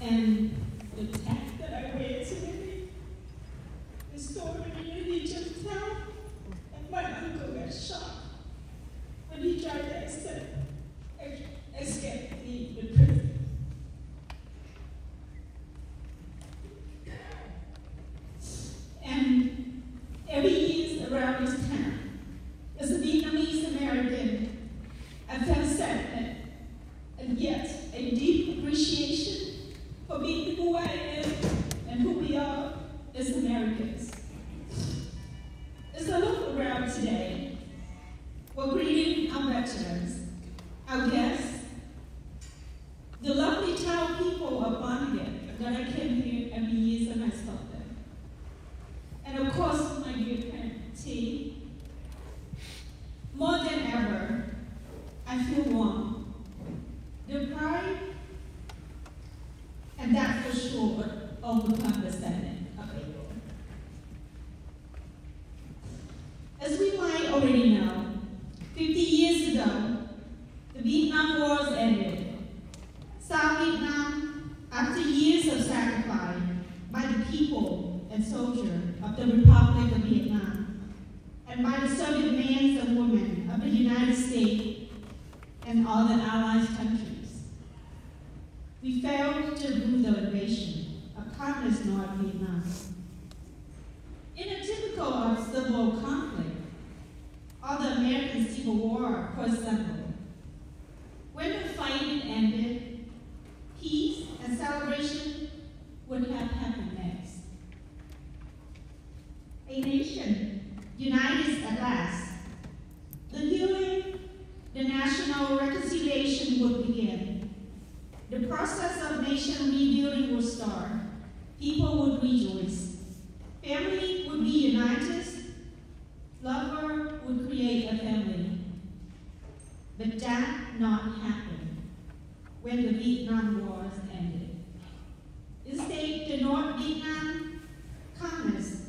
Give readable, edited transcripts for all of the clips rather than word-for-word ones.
And the text that I read today, the story that he just told, and my uncle got shot when he tried to escape the prison. And every year around this time, as a Vietnamese American, I felt sadness and yet a deep appreciation for being who I am and who we are as Americans. As I look around today, we're greeting our veterans, our guests, the lovely town people of Bonnegat that I came here every year and I saw them. And of course, my dear friend, T. More than ever, I feel warm. The pride, and that for sure would overcome the sadness of April. As we might already know, 50 years ago, the Vietnam Wars ended. South Vietnam, after years of sacrifice by the people and soldiers of the Republic of Vietnam, and by the serving men and women of the United States and all the allied countries, we failed to rule the invasion of communist North Vietnam. In a typical of civil conflict, all the American Civil War, for example, when the fighting ended, peace and celebration would have happened next. A nation united at last. The healing, the national reconciliation would begin. The process of nation rebuilding would start. People would rejoice. Family would be united. Lover would create a family. But that not happen when the Vietnam Wars ended. Instead, the North Vietnam communists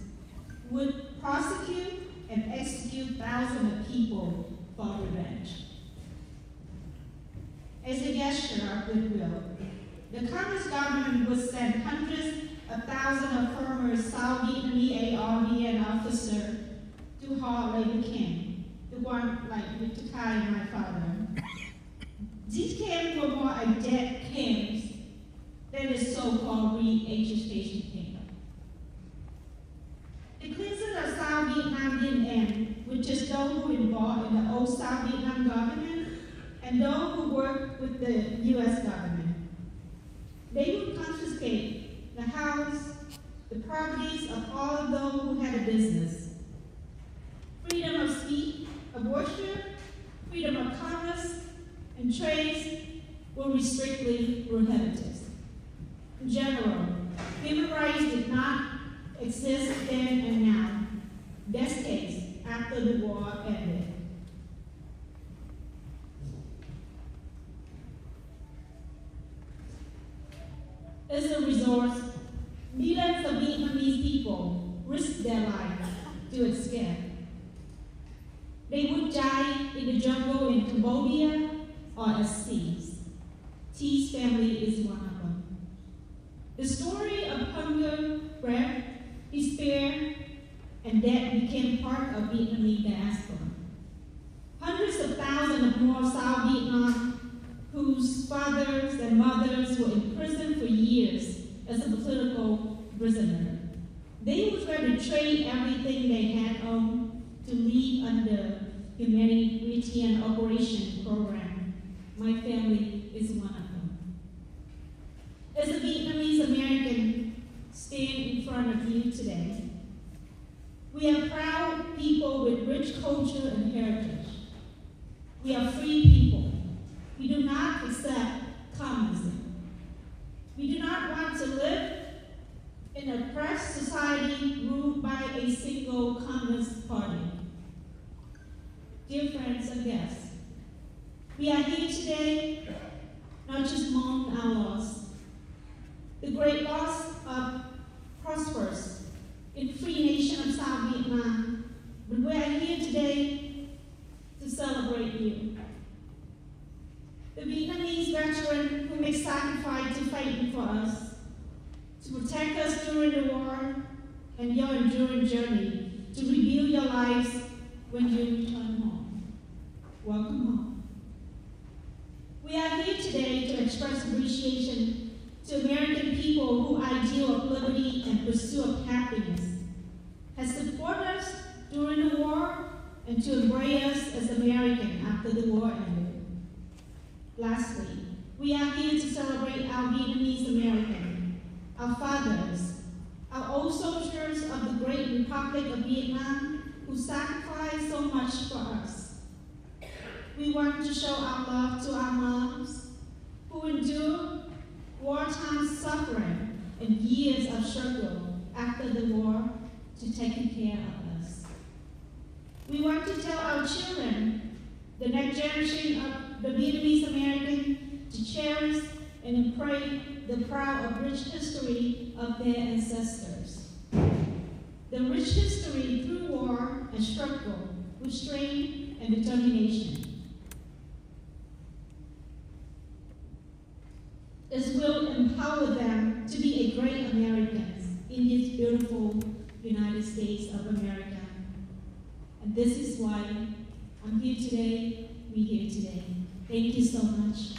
would prosecute and execute thousands of people for revenge. As a gesture of goodwill, the communist government would send hundreds of thousands of former South Vietnamese ARVN officers to hard labor camp, the one like Mr. Kai and my father. These camps were more dead camps than the so-called re-education camp. The cleansing of South Vietnam didn't end with just those who were involved in the old South Vietnam government and those who worked with the U.S. government. They would confiscate the house, the properties of all of those who had a business. Freedom of speech, of worship, freedom of commerce, and trades were restrictly prohibited. In general, human rights did not exist then and now. Best case, after the war ended. As a result, millions of Vietnamese people risked their lives to escape. They would die in the jungle in Cambodia or at seas. T's family is one of them. The story of hunger, breath, despair, and death became part of Vietnamese diaspora. Hundreds of thousands of more South Vietnam whose fathers and mothers were in prison for years as a political prisoner. They would rather trade everything they had owned to live under humanitarian operation program. My family is one of them. As a Vietnamese American stand in front of you today, we are proud people with rich culture and heritage. We are free people. We do not accept communism. We do not want to live in an oppressed society ruled by a single communist party. Dear friends and guests, we are here today not just mourn our loss, the great loss of prosperous and free nation of South Vietnam, but we are here today to celebrate you. The Vietnamese veteran who made sacrifice to fight for us, and your enduring journey to rebuild your lives when you return home. Welcome home. We are here today to express appreciation to American people whose ideal of liberty and pursuit of happiness has supported us during the war and to embrace us as American after the war ended. Lastly, we are here to celebrate our Vietnamese American, our fathers, our old soldiers of the great Republic of Vietnam who sacrificed so much for us. We want to show our love to our moms who endured wartime suffering and years of struggle after the war to take care of us. We want to tell our children, the next generation of the Vietnamese American, to cherish and embrace the proud of rich history of their ancestors. The rich history through war and struggle with strength and determination. This will empower them to be a great Americans in this beautiful United States of America. And this is why I'm here today, we're here today. Thank you so much.